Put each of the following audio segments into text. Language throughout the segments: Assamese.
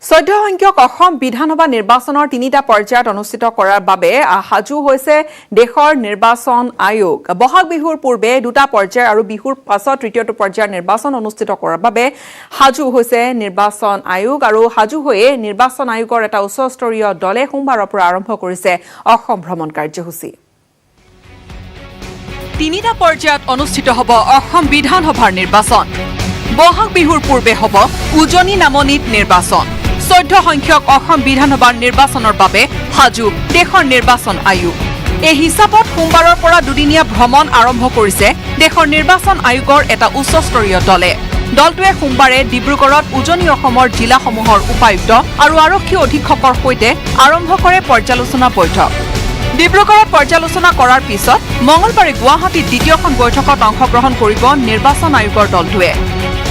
14 সংখ্যক অসম বিধানসভা নিৰ্বাচনৰ 3টা পৰ্যায়ত অনুষ্ঠিত কৰাৰ বাবে হাজু হৈছে দেশৰ নিৰ্বাচন আয়োগ। বহাগ বিহুৰ পূৰ্বে 2টা পৰ্যায় আৰু বিহুৰ পাছত 3টো পৰ্যায়ৰ নিৰ্বাচন অনুষ্ঠিত কৰাৰ বাবে হাজু হৈছে নিৰ্বাচন আয়োগ আৰু হাজু হৈয়ে নিৰ্বাচন আয়োগৰ এটা উচ্চস্তৰীয় দলে সোমবাৰৰ পৰা আৰম্ভ কৰিছে অসম ভ্ৰমণ কাৰ্যসূচী। 3টা পৰ্যায়ত অনুষ্ঠিত হ'ব অসম বিধানসভাৰ নিৰ্বাচন। বহাগ বিহুৰ পূৰ্বে হ'ব উজনি নামনিত নিৰ্বাচন। 14 সংখ্যক অসম বিধানসভাৰ নিৰ্বাচনৰ বাবে হাজু দেশৰ নিৰ্বাচন আয়োগ। এই হিচাপত সোমবাৰৰ পৰা দুদিনীয়া ভ্ৰমণ আৰম্ভ কৰিছে দেশৰ নিৰ্বাচন আয়োগৰ এটা উচ্চস্তৰীয় দলে। দলটোৱে সোমবাৰে ডিব্ৰুগড়ত উজনি অসমৰ জিলাসমূহৰ উপায়ুক্ত আৰু আৰক্ষী অধীক্ষকৰ সৈতে আৰম্ভ কৰে পৰ্যালোচনা বৈঠক। ডিব্ৰুগড়ত পৰ্যালোচনা কৰাৰ পিছত মঙলবাৰে গুৱাহাটীত দ্বিতীয়খন বৈঠকত অংশগ্ৰহণ কৰিব নিৰ্বাচন আয়োগৰ দলটোৱে।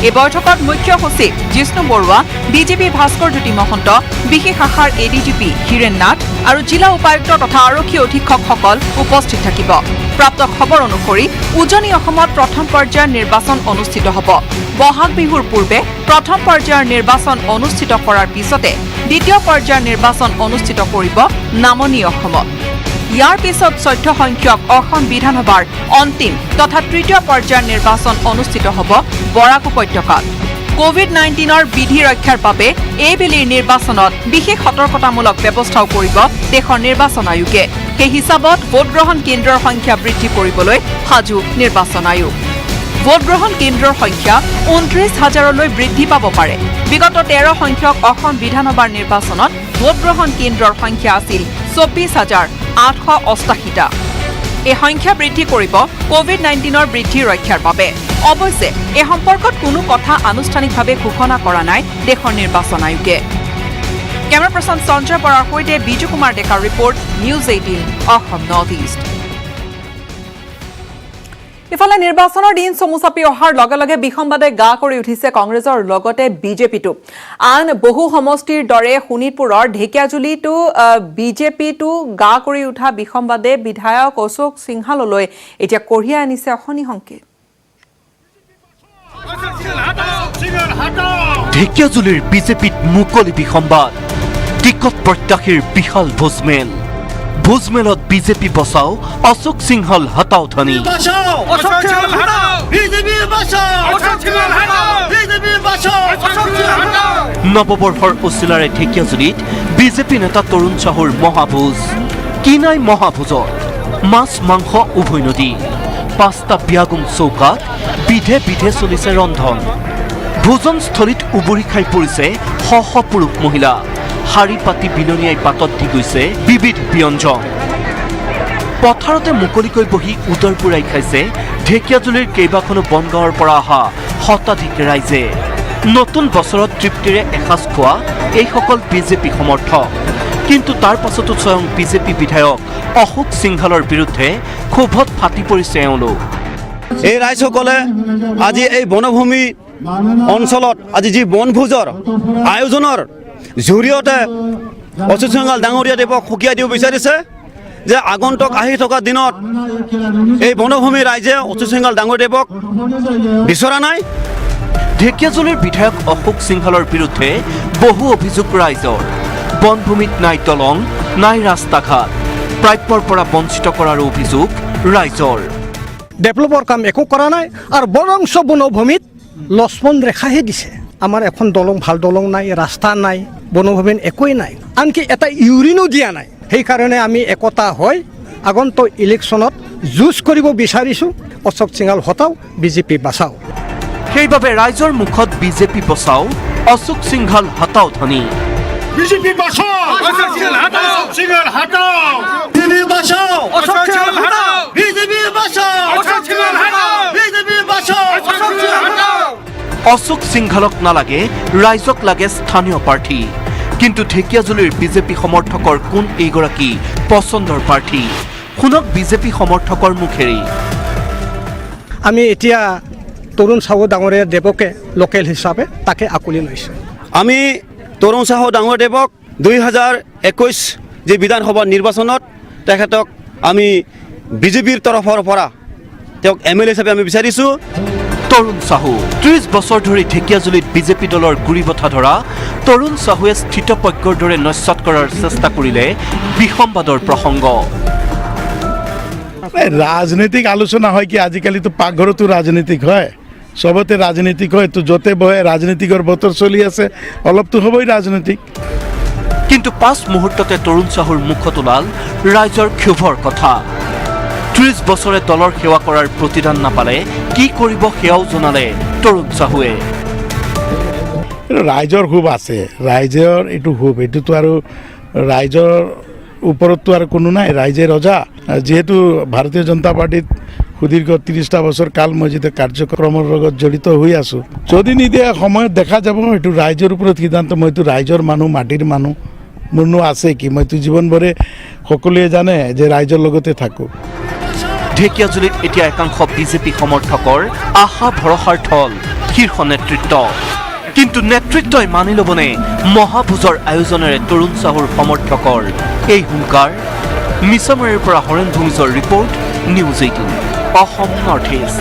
এই বৈঠকত মুখ্য সচিব জিষ্ণু বৰুৱা, ডিজিপি ভাস্কৰ জ্যোতি মহন্ত, বিশেষ শাখাৰ এডিজিপি হীৰেন নাথ আৰু জিলা উপায়ুক্ত তথা আৰক্ষী অধীক্ষকসকল উপস্থিত থাকিব। প্ৰাপ্ত খবৰ অনুসৰি উজনি অসমত প্ৰথম পৰ্যায়ৰ নিৰ্বাচন অনুষ্ঠিত হ'ব। বহাগ বিহুৰ পূৰ্বে প্ৰথম পৰ্যায়ৰ নিৰ্বাচন অনুষ্ঠিত কৰাৰ পিছতে দ্বিতীয় পৰ্যায়ৰ নিৰ্বাচন অনুষ্ঠিত কৰিব নামনি অসমত। ইয়াৰ পিছত 14 সংখ্যক অসম বিধানসভাৰ অন্তিম তথা তৃতীয় পৰ্যায়ৰ নিৰ্বাচন অনুষ্ঠিত হ'ব বৰাক উপত্যকাত। কোভিড-19ৰ বিধি ৰক্ষাৰ বাবে এইবেলিৰ নিৰ্বাচনত বিশেষ সতৰ্কতামূলক ব্যৱস্থাও কৰিব দেশৰ নিৰ্বাচন আয়োগে। সেই হিচাপত ভোটগ্ৰহণ কেন্দ্ৰৰ সংখ্যা বৃদ্ধি কৰিবলৈ সাজু নিৰ্বাচন আয়োগ। ভোটগ্ৰহণ কেন্দ্ৰৰ সংখ্যা 29,000লৈ বৃদ্ধি পাব পাৰে। বিগত 13 সংখ্যক অসম বিধানসভাৰ নিৰ্বাচনত ভোটগ্ৰহণ কেন্দ্ৰৰ সংখ্যা আছিল 24,888টা। এই সংখ্যা বৃদ্ধি কৰিব কোভিড-19ৰ বৃদ্ধি ৰক্ষাৰ বাবে। অৱশ্যে এই সম্পৰ্কত কোনো কথা আনুষ্ঠানিকভাৱে ঘোষণা কৰা নাই দেশৰ নিৰ্বাচন আয়োগে। কেমেৰা পাৰ্চন সঞ্জয় বৰাৰ সৈতে বিজু কুমাৰ ডেকাৰ report, news 18 Assam north east. ইফালে নিৰ্বাচনৰ দিন চমু চাপি অহাৰ লগে লগে বিসম্বাদে গা কৰি উঠিছে কংগ্ৰেছৰ লগতে বিজেপিটো। আন বহু সমষ্টিৰ দৰে শোণিতপুৰৰ ঢেকিয়াজুলিতো বিজেপিটো গা কৰি উঠা বিসম্বাদে বিধায়ক অশোক সিংহাললৈ এতিয়া কঢ়িয়াই আনিছে অশনি সংকেত। ঢেকিয়াজুলিৰ বিজেপিত মুকলি বিসম্বাদ, টিকট প্ৰত্যাশীৰ বিশাল ভোজমেল। ভোজমেলত বিজেপি বচাও, অশোক সিংহল হটাও ধ্বনি। নৱবৰ্ষৰ উচিলাৰে ঢেকিয়াজুলিত বিজেপি নেতা তৰুণ চাহুৰ মহাভোজ। কি নাই মহাভোজত? মাছ মাংস উভৈনদী। 5টা বিয়াগুম চৌকাত বিধে বিধে চলিছে ৰন্ধন। ভোজনস্থলীত উবৰি খাই পৰিছে শ শ পুৰুষ মহিলা। শাৰী পাতি বিননিয়াই পাতত দি গৈছে বিবিধ ব্যঞ্জন। পথাৰতে মুকলিকৈ বহি উদৰ পুৰাই খাইছে ঢেকিয়াজুলিৰ কেইবাখনো বনগাঁৱৰ পৰা অহা শতাধিক ৰাইজে। নতুন বছৰত তৃপ্তিৰে এসাঁজ খোৱা এইসকল বিজেপি সমৰ্থক। কিন্তু তাৰ পাছতো স্বয়ং বিজেপি বিধায়ক অশোক সিংহালৰ বিৰুদ্ধে ক্ষোভত ফাটি পৰিছে এওঁলোক। এই ৰাইজসকলে আজি এই বনভূমি অঞ্চলত আজি যি বনভোজৰ আয়োজনৰ জৰিয়তে অশোক সিংহাল ডাঙৰীয়া দেৱক সুকীয়াই দিব বিচাৰিছে যে আগন্তুক আহি থকা দিনত এই বনভূমি ৰাইজে অশোক সিংহাল ডাঙৰীয়াদেৱক বিচৰা নাই। ঢেকিয়াজুলিৰ বিধায়ক অশোক সিংহালৰ বিৰুদ্ধে বহু অভিযোগ ৰাইজৰ। বনভূমিত নাই দলং, নাই ৰাস্তা ঘাট, প্ৰাপ্যৰ পৰা বঞ্চিত কৰাৰ অভিযোগ ৰাইজৰ। ডেভেলপৰ কাম একো কৰা নাই আৰু বৰংশ বনভূমিত লক্ষ্মণ ৰেখাহে দিছে। আমাৰ এখন দলং, ভাল দলং নাই, ৰাস্তা নাই, বনভূমিত একোৱেই নাই, আনকি এটা ইউৰিনো দিয়া নাই। সেইকাৰণে আমি একতা হৈ আগন্তুক ইলেকশ্যনত যুঁজ কৰিব বিচাৰিছোঁ। অশোক সিংহাল হটাও, বিজেপি বাচাও। সেইবাবে ৰাইজৰ মুখত বিজেপি বচাও, অশোক সিংহাল হটাও ধ্বনি। বিজেপি বাঁচাও, অশোক সিংহাল হটাও, সিংহাল হটাও, বিজেপি বাঁচাও, অশোক সিংহাল হটাও, বিজেপি বাঁচাও, অশোক সিংহাল হটাও, বিজেপি বাঁচাও, অশোক সিংহাল হটাও। অশোক সিংহালক নালাগে, ৰাইজক লাগে স্থানীয় প্ৰাৰ্থী। কিন্তু ঢেকিয়াজুলিৰ বিজেপি সমৰ্থকৰ কোন এইগৰাকী পচন্দৰ প্ৰাৰ্থী? শুনক বিজেপি সমৰ্থকৰ মুখেৰে। আমি এতিয়া তৰুণ চাহু ডাঙৰীয়া দেৱকে লোকেল হিচাপে তাকে আঁকোৱালি লৈছোঁ। আমি তৰুণ চাহু ডাঙৰীয়াদেৱক 2021 যি বিধানসভা নিৰ্বাচনত তেখেতক আমি বিজেপিৰ তৰফৰ পৰা তেওঁক MLA হিচাপে আমি বিচাৰিছোঁ। তৰুণ চাহু 30 বছৰ ধৰি ঢেকিয়াজুলিত বিজেপি দলৰ গুৰি বঠা ধৰা তৰুণ চাহুৱে স্থিতপজ্ঞৰ দৰে নস্যাৎ কৰাৰ চেষ্টা কৰিলে বিসম্বাদৰ প্ৰসংগ। ৰাজনৈতিক আলোচনা হয় কি আজিকালি তো পাকঘৰতো ৰাজনীতিক হয়, সবতে ৰাজনীতিক হয়, তো যতে বহে ৰাজনীতিকৰ বতৰ চলি আছে, অলপতো হ'বই ৰাজনীতিক। কিন্তু পাঁচ মুহূৰ্ততে তৰুণ চাহুৰ মুখত ওলাল ৰাইজৰ ক্ষোভৰ কথা। 30 বছৰে দলৰ সেৱা কৰাৰ প্ৰতিদান নাপালে কি কৰিব সেয়াও জনালে তৰুণ চাহুৱে। ৰাইজৰ ক্ষোভ আছে, ৰাইজৰ এইটো ক্ষোভ, এইটোতো আৰু ৰাইজৰ ওপৰততো আৰু কোনো নাই, ৰাইজে ৰজা। যিহেতু ভাৰতীয় জনতা পাৰ্টিত সুদীৰ্ঘ 30টা বছৰ কাল মই যেতিয়া কাৰ্যক্ৰমৰ লগত জড়িত হৈ আছোঁ, যদি নিদিয়ে সময়ত দেখা যাব, এইটো ৰাইজৰ ওপৰত সিদ্ধান্ত। মইতো ৰাইজৰ মানুহ, মাটিৰ মানুহ, মোৰনো আছে কি, মইতো জীৱনভৰে সকলোৱে জানে যে ৰাইজৰ লগতে থাকোঁ। ঢেকিয়াজুলিত এতিয়া একাংশ বিজেপি সমৰ্থকৰ আশা ভৰসাৰ থল শীৰ্ষ নেতৃত্ব। কিন্তু নেতৃত্বই মানি ল'বনে মহাভোজৰ আয়োজনেৰে তৰুণ চাহুৰ সমৰ্থকৰ এই হুংকাৰ? মিছামাৰীৰ পৰা হৰেণ ভূমিজৰ report, news 18 Assam north east.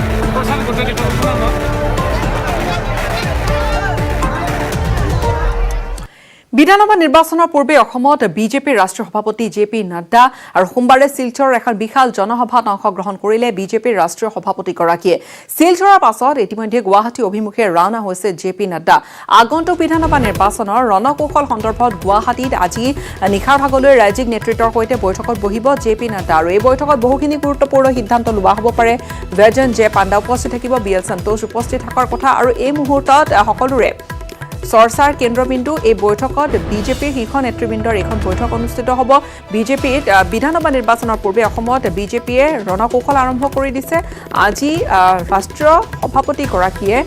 বিধানসভা নিৰ্বাচনৰ পূৰ্বে অসমত বিজেপিৰ ৰাষ্ট্ৰীয় সভাপতি জে.পি. নাড্ডা আৰু সোমবাৰে শিলচৰৰ এখন বিশাল জনসভাত অংশগ্ৰহণ কৰিলে বিজেপিৰ ৰাষ্ট্ৰীয় সভাপতিগৰাকীয়ে। শিলচৰৰ পাছত ইতিমধ্যে গুৱাহাটী অভিমুখে ৰাওনা হৈছে জে.পি. নাড্ডা। আগন্তুক বিধানসভা নিৰ্বাচনৰ ৰণকৌশল সন্দৰ্ভত গুৱাহাটীত আজি নিশাৰ ভাগলৈ ৰাজ্যিক নেতৃত্বৰ সৈতে বৈঠকত বহিব জে.পি. নাড্ডা আৰু এই বৈঠকত বহুখিনি গুৰুত্বপূৰ্ণ সিদ্ধান্ত লোৱা হ'ব পাৰে। ভেজন জে পাণ্ডা উপস্থিত থাকিব, বি.এল. সন্তোষ উপস্থিত থকাৰ কথা আৰু এই মুহূৰ্তত সকলোৰে চৰ্চাৰ কেন্দ্ৰবিন্দু এই বৈঠকত বিজেপিৰ শীৰ্ষ নেতৃবৃন্দৰ এখন বৈঠক অনুষ্ঠিত হ'ব। বিজেপিত বিধানসভা নিৰ্বাচনৰ পূৰ্বে অসমত বিজেপিয়ে ৰণকৌশল আৰম্ভ কৰি দিছে। আজি ৰাষ্ট্ৰীয় সভাপতিগৰাকীয়ে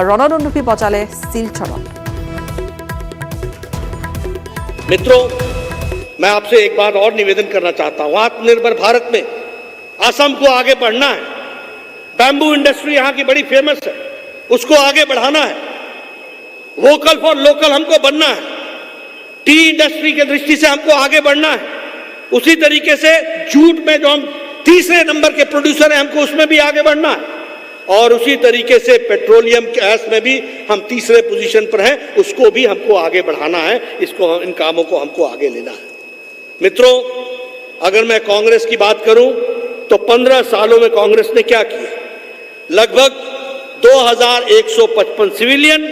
ৰণদন্দুভি বজালে শিলচৰত। मित्रों, मैं आपसे एक बात और निवेदन करना चाहता हूं। आत्मनिर्भर भारत में असम को आगे बढ़ना है। बैम्बू इंडस्ट्री यहाँ की बड़ी फेमस है, उसको आगे बढ़ाना है। वोकल फॉर लोकल हमको बनना है। टी इंडस्ट्री की दृष्टि से हमको आगे बढ़ना है। उसी तरीके से जूट में जो हम तीसरे नंबर के प्रोड्यूसर हैं, हमको उसमें भी आगे बढ़ना है। और उसी तरीके से पेट्रोलियम गैस में भी हम तीसरे पोजीशन पर हैं, उसको भी हमको आगे बढ़ाना है। इसको, इन कामों को हमको आगे लेना है। मित्रों, अगर मैं कांग्रेस की बात करूं तो 15 सालों में कांग्रेस ने क्या किया? लगभग 2155 सिविलियन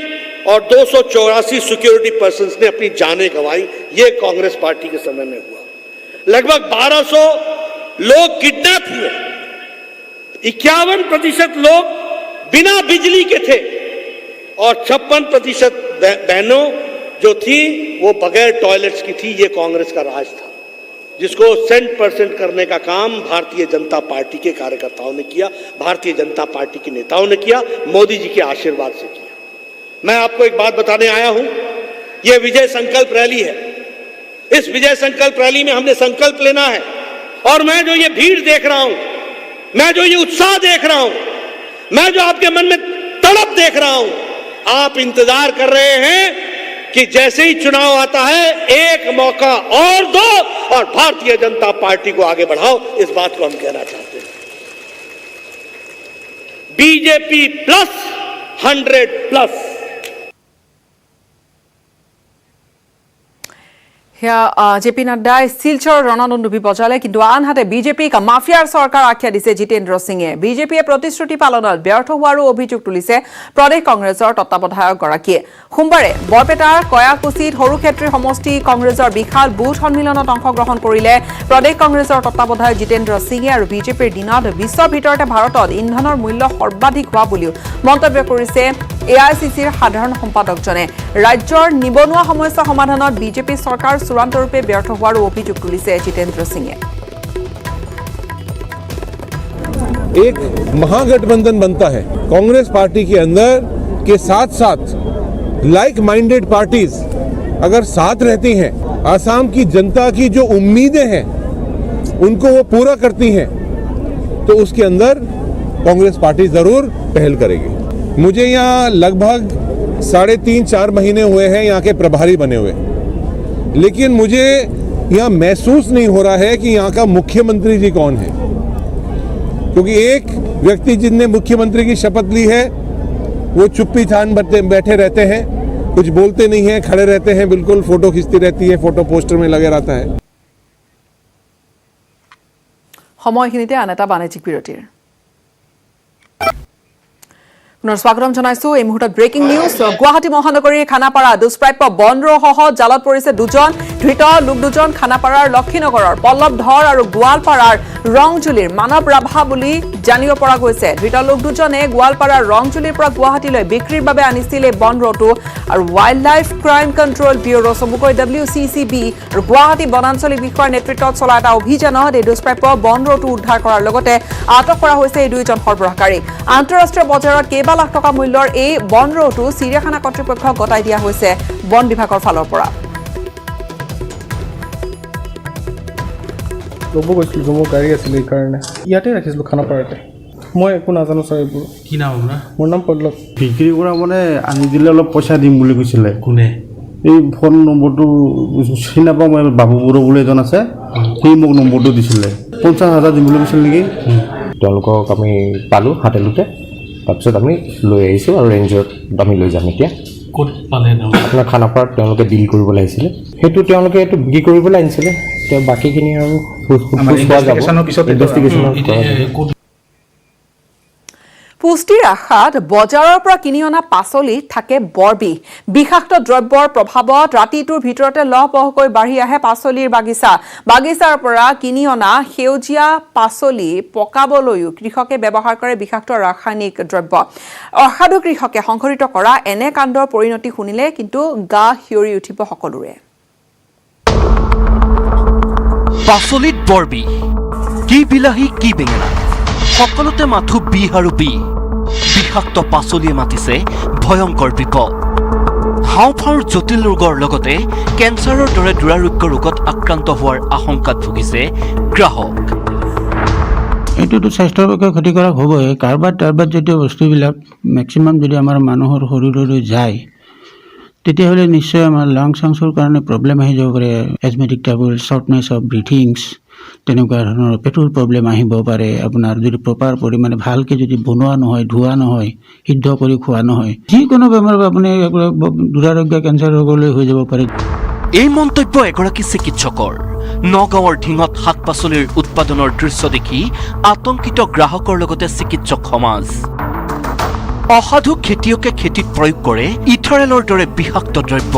और 284 सिक्योरिटी पर्सन्स ने अपनी जानें गंवाई। ये कांग्रेस पार्टी के समय में हुआ। लगभग 1200 लोग किडनैप हुए। 51% लोग बिना बिजली के थे और 56% बहनों जो थी वो बगैर टॉयलेट्स की थी। ये कांग्रेस का राज था, जिसको 100% करने का काम भारतीय जनता पार्टी के कार्यकर्ताओं ने किया, भारतीय जनता पार्टी के नेताओं ने किया, मोदी जी के आशीर्वाद से किया। मैं आपको एक बात बताने आया हूं, यह विजय संकल्प रैली है। इस विजय संकल्प रैली में हमने संकल्प लेना है। और मैं जो ये भीड़ देख रहा हूं, मैं जो ये उत्साह देख रहा हूं, मैं जो आपके मन में तड़प देख रहा हूं, आप इंतजार कर रहे हैं कि जैसे ही चुनाव आता है एक मौका और दो और भारतीय जनता पार्टी को आगे बढ़ाओ। इस बात को हम कहना चाहते हैं। BJP plus 100+। সেয়া জে.পি. নাড্ডাই শিলচৰ ৰণদন্দুভি বজালে। কিন্তু আনহাতে বিজেপিক মাফিয়াৰ চৰকাৰ আখ্যা দিছে জিতেন্দ্ৰ সিঙে। বিজেপিয়ে প্ৰতিশ্ৰুতি পালনত ব্যৰ্থ হোৱাৰো অভিযোগ তুলিছে প্ৰদেশ কংগ্ৰেছৰ তত্বাৱধায়কগৰাকীয়ে। সোমবাৰে বৰপেটাৰ কয়াকুছিত সৰুক্ষেত্ৰী সমষ্টি কংগ্ৰেছৰ বিশাল বুথ সন্মিলনত অংশগ্ৰহণ কৰিলে প্ৰদেশ কংগ্ৰেছৰ তত্বাৱধায়ক জিতেন্দ্ৰ সিঙে আৰু বিজেপিৰ দিনত বিশ্বৰ ভিতৰতে ভাৰতত ইন্ধনৰ মূল্য সৰ্বাধিক হোৱা বুলিও মন্তব্য কৰিছে এআইচিচিৰ সাধাৰণ সম্পাদকজনে। ৰাজ্যৰ নিবনুৱা সমস্যা সমাধানত বিজেপি চৰকাৰ চূড়ান্তৰূপে ব্যৰ্থ হোৱাৰো অভিযোগ তুলিছে জিতেন্দ্ৰ সিঙে। एक महागठबंधन बनता है कांग्रेस पार्टी के अंदर के साथ साथ लाइक माइंडेड पार्टीज अगर साथ रहती हैं, आसाम की जनता की जो उम्मीदें हैं उनको वो पूरा करती हैं, तो उसके अंदर कांग्रेस पार्टी जरूर पहल करेगी। मुझे यहाँ लगभग 3.5-4 महीने हुए हैं यहाँ के प्रभारी बने हुए, लेकिन मुझे यहाँ महसूस नहीं हो रहा है कि यहाँ का मुख्यमंत्री जी कौन है, क्योंकि एक व्यक्ति जिनने मुख्यमंत्री की शपथ ली है वो चुप्पी थान बैठे रहते हैं, कुछ बोलते नहीं हैं, खड़े रहते हैं, बिल्कुल फोटो खींचती रहती है, फोटो पोस्टर में लगे रहता है। সময়খিনিতে আন এটা বাণিজ্যিক বিৰতিৰ পুনৰ স্বাগতম জনাইছো। এই মুহূৰ্তত ব্ৰেকিং নিউজ। গুৱাহাটী মহানগৰীৰ খানাপাৰা দুষ্প্ৰাপ্য বনৰৌসহ জালত পৰিছে দুজন। ধৃত লোক দুজন খানাপাৰাৰ লক্ষীনগৰৰ পল্লৱ ধৰ আৰু গোৱালপাৰাৰ ৰংজুলিৰ মানৱ ৰাভা বুলি জানিব পৰা গৈছে। ধৃত লোক দুজনে গোৱালপাৰাৰ ৰংজুলিৰ পৰা গুৱাহাটীলৈ বিক্ৰীৰ বাবে আনিছিল এই বনৰৌটো। আৰু wild life crime control bureau চমুকৈ WCCB আৰু গুৱাহাটী বনাঞ্চলিক বিষয়াৰ নেতৃত্বত চলা এটা অভিযানত এই দুষ্প্ৰাপ্য বনৰৌটো উদ্ধাৰ কৰাৰ লগতে আটক কৰা হৈছে এই দুইজন সৰবৰাহকাৰী। আন্তঃৰাষ্ট্ৰীয় বজাৰত কেইবা লাখ টকা মূল্যৰ এই বনৰৌটো চিৰিয়াখানা কৰ্তৃপক্ষক গতাই দিয়া হৈছে বন বিভাগৰ ফালৰ পৰা। ল'ব গৈছিলোঁ, মোৰ গাড়ী আছিলে এইকাৰণে ইয়াতে ৰাখিছিলোঁ খানাপাৰাতে। মই একো নাজানো ছাৰ এইবোৰ। কি নাম আপোনাৰ? মোৰ নাম পল্লৱ। বিক্ৰী কৰা মানে আনি দিলে অলপ পইচা দিম বুলি কৈছিলে। কোনে? এই ফোন নম্বৰটো চিনি নাপাওঁ মই, বাবু বড়ো বুলি এজন আছে, সি মোক নম্বৰটো দিছিলে। 50,000 দিম বুলি কৈছিল নেকি। তেওঁলোকক আমি পালোঁ হাতেলোতে, তাৰপিছত আমি লৈ আহিছোঁ আৰু ৰেঞ্জত আমি লৈ যাম এতিয়া। ক'ত পালে? আপোনাৰ খানাপাৰাত তেওঁলোকে ডিল কৰিবলৈ আহিছিলে, সেইটো তেওঁলোকে এইটো বিক্ৰী কৰিবলৈ আনিছিলে। তেওঁ বাকীখিনি আৰু ইনভেষ্টিগেশ্যনৰ পুষ্টিৰ আশাত বজাৰৰ পৰা কিনি অনা পাচলিত থাকে বৰ বিষ। বিষাক্ত দ্ৰব্যৰ প্ৰভাৱত ৰাতিটোৰ ভিতৰতে লহপহকৈ বাঢ়ি আহে পাচলিৰ বাগিচা। বাগিচাৰ পৰা কিনি অনা সেউজীয়া পাচলি পকাবলৈও কৃষকে ব্যৱহাৰ কৰে বিষাক্ত ৰাসায়নিক দ্ৰব্য। অসাধু কৃষকে সংঘটিত কৰা এনে কাণ্ডৰ পৰিণতি শুনিলে কিন্তু গা শিয়ৰি উঠিব সকলোৰে। পাচলিত বৰ বিষ, কি বিলাহী কি বেঙেনা, সকলোতে মাথো বিষ আৰু বিষ। বিষাক্ত পাচলিয়ে মাতিছে ভয়ংকৰ বিপদ। হাওঁফাওঁৰ জটিল ৰোগৰ লগতে কেঞ্চাৰৰ দৰে দুৰাৰোগ্য ৰোগত আক্ৰান্ত হোৱাৰ আশংকাত ভুগিছে গ্ৰাহক। এইটোতো স্বাস্থ্যৰ পক্ষে ক্ষতিকাৰক হ'বই। কাৰ্বাৰ জাতীয় বস্তুবিলাক মেক্সিমাম যদি আমাৰ মানুহৰ শৰীৰলৈ যায় তেতিয়াহ'লে নিশ্চয় আমাৰ লাং চাংছৰ কাৰণে প্ৰব্লেম আহি যাব পাৰে। এজমেটিক ট্ৰাবল, শ্বৰ্টনেছ অফ ব্ৰিথিংছ, তেনেকুৱা ধৰণৰ পেটৰ প্ৰব্লেম আহিব পাৰে। আপোনাৰ যদি প্ৰপাৰ পৰিমাণে ভালকৈ যদি বনোৱা নহয়, ধোৱা নহয়, সিদ্ধ কৰি খোৱা নহয়, যিকোনো বেমাৰ আপুনি দুৰাৰোগ্য কেঞ্চাৰ ৰোগলৈ হৈ যাব পাৰে। এই মন্তব্য এগৰাকী চিকিৎসকৰ। নগাঁৱৰ ঢিঙত শাক পাচলিৰ উৎপাদনৰ দৃশ্য দেখি আতংকিত গ্ৰাহকৰ লগতে চিকিৎসক সমাজ। অসাধু খেতিয়কে খেতিত প্ৰয়োগ কৰে ইথাৰেলৰ দৰে বিষাক্ত দ্ৰব্য।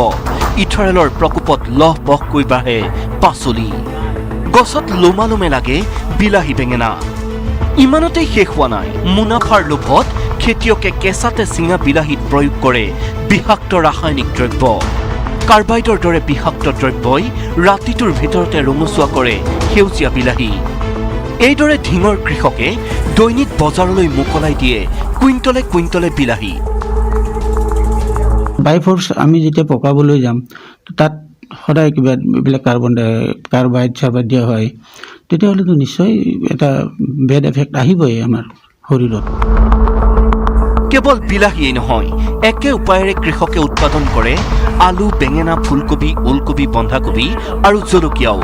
ইথাৰেলৰ প্ৰকোপত লহপহকৈ বাঢ়ে পাচলি। গছত লোমালোমে লাগে বিলাহী বেঙেনা। ইমানতেই শেষ হোৱা নাই। মুনাফাৰ লোভত খেতিয়কে কেঁচাতে চিঙা বিলাহীত প্ৰয়োগ কৰে বিষাক্ত ৰাসায়নিক দ্ৰব্য। কাৰ্বাইডৰ দৰে বিষাক্ত দ্ৰব্যই ৰাতিটোৰ ভিতৰতে ৰঙচুৱা কৰে সেউজীয়া বিলাহী। এইদৰে ঢিঙৰ কৃষকে দৈনিক বজাৰলৈ মোকলাই দিয়ে কুইণ্টলে কুইণ্টলে বিলাহী। বাইফৰ্চ আমি যেতিয়া পকাবলৈ যাম তাত সদায় কিবা এইবিলাক কাৰ্বাইড চাৰ্বাইড দিয়া হয়, তেতিয়াহ'লেতো নিশ্চয় এটা বেড এফেক্ট আহিবই আমাৰ শৰীৰত। কেৱল বিলাহীয়েই নহয়, একে উপায়েৰে কৃষকে উৎপাদন কৰে আলু, বেঙেনা, ফুলকবি, ওলকবি, বন্ধাকবি আৰু জলকীয়াও।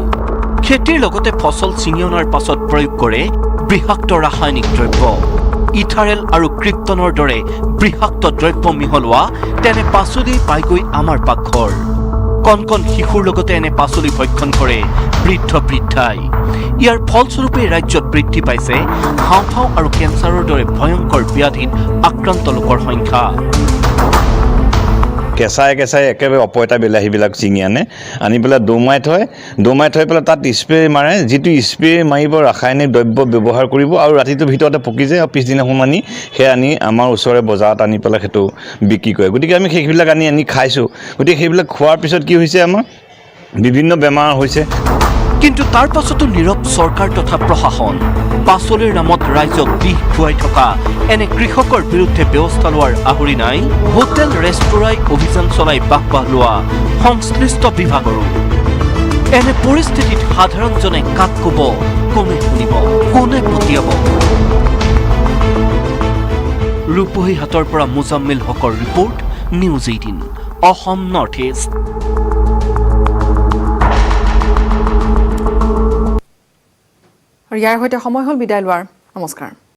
খেতিৰ লগতে ফচল ছিঙি অনাৰ পাছত প্ৰয়োগ কৰে বিষাক্ত ৰাসায়নিক দ্ৰব্য। ইথাৰেল আৰু ক্ৰিপ্টনৰ দৰে বিষাক্ত দ্ৰব্য মিহলোৱা তেনে পাচলি পাইগৈ আমাৰ পাকঘৰ। কণ কণ শিশুৰ লগতে এনে পাচলি ভক্ষণ কৰে বৃদ্ধাই। ইয়াৰ ফলস্বৰূপে ৰাজ্যত বৃদ্ধি পাইছে হাওঁফাওঁ আৰু কেঞ্চাৰৰ দৰে ভয়ংকৰ ব্যাধিত আক্ৰান্ত লোকৰ সংখ্যা। কেঁচাই একেবাৰে অপইতা বিলাহীবিলাক ছিঙি আনি পেলাই দমাই থৈ পেলাই তাত স্প্ৰে মাৰে। যিটো স্প্ৰে মাৰিব ৰাসায়নিক দ্ৰব্য ব্যৱহাৰ কৰিব আৰু ৰাতিটোৰ ভিতৰতে পকি যায় আৰু পিছদিনাখন আনি সেয়া আনি আমাৰ ওচৰৰে বজাৰত আনি পেলাই সেইটো বিক্ৰী কৰে। গতিকে আমি সেইবিলাক আনি খাইছোঁ। গতিকে সেইবিলাক খোৱাৰ পিছত কি হৈছে, আমাৰ বিভিন্ন বেমাৰ হৈছে। কিন্তু তাৰ পাছতো নীৰৱ চৰকাৰ তথা প্ৰশাসন। পাচলিৰ নামত ৰাইজক বিষ খুৱাই থকা এনে কৃষকৰ বিৰুদ্ধে ব্যৱস্থা লোৱাৰ আহৰি নাই। হোটেল ৰেষ্টুৰাঁই অভিযান চলাই বাহ লোৱা সংশ্লিষ্ট বিভাগৰো। এনে পৰিস্থিতিত সাধাৰণজনে কাক ক'ব, কোনে শুনিব, কোনে পঠিয়াব? ৰূপহী হাতৰ পৰা মুজাম্মিল হকৰ report, news 18 Assam north east. ইয়াৰ সৈতে সময় হ'ল বিদায় লোৱাৰ। নমস্কাৰ।